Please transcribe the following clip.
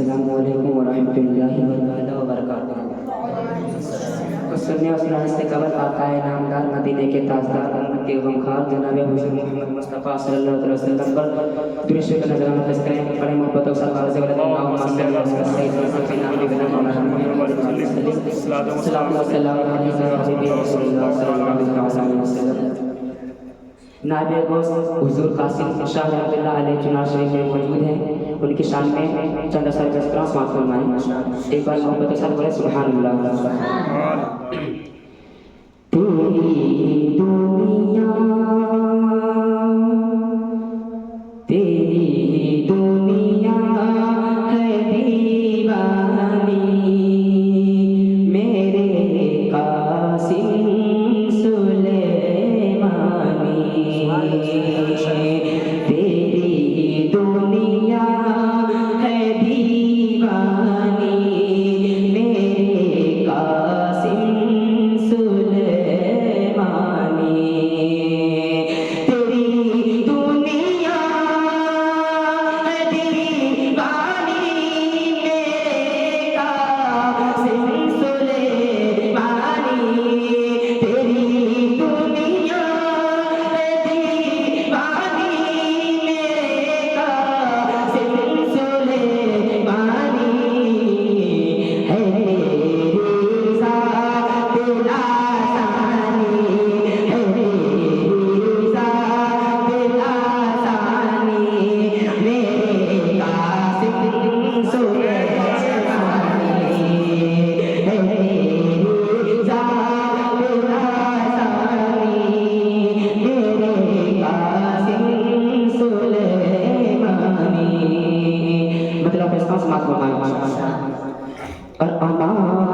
अस्सलामु अलैकुम वरहमतुल्लाहि वबरकातुहू। तो सुनने और सुनाने से कबल आकाए नामदार मदीने के ताजदार उम्मत के गमखार जनाब हुजूर मोहम्मद मुस्तफ़ा सल्लल्लाहु अलैहि वसल्लम पर दुरूद शरीफ नज़राना पेश करें। बड़े मोहब्बत और सरकार से बोले अल्लाहुम्मा सल्ली अला सय्यिदना हबीबना मौलाना मुहम्मद सल्लल्लाहु अलैहि वसल्लम। नायब गोस हुजूर कासिम शाह रहमतुल्लाह अलैह चुनार शरीफ में मौजूद हैं। उनकी शान में चंद असर का समाप्त फरमाएं। एक बार मोहब्बत के साथ बोले सुभान अल्लाह। तेरी दुनिया है दीवानी, मेरे कासिम सुलेमानी। तेरी दुनिया है दीवानी, मेरे कासिम सुलेमानी। तेरी दुनिया है दीवानी, मेरे कासिम सुलेमानी। तेरी दुनिया है दीवानी, मेरे कासिम सुलेमानी। है तेरी ज़ात लासानी, है तेरी ज़ात लासानी, मेरे कासिम सुलेमानी। है तेरी ज़ात लासानी, मेरे कासिम सुलेमानी। मतलब इसका समाप्त होता है और अमान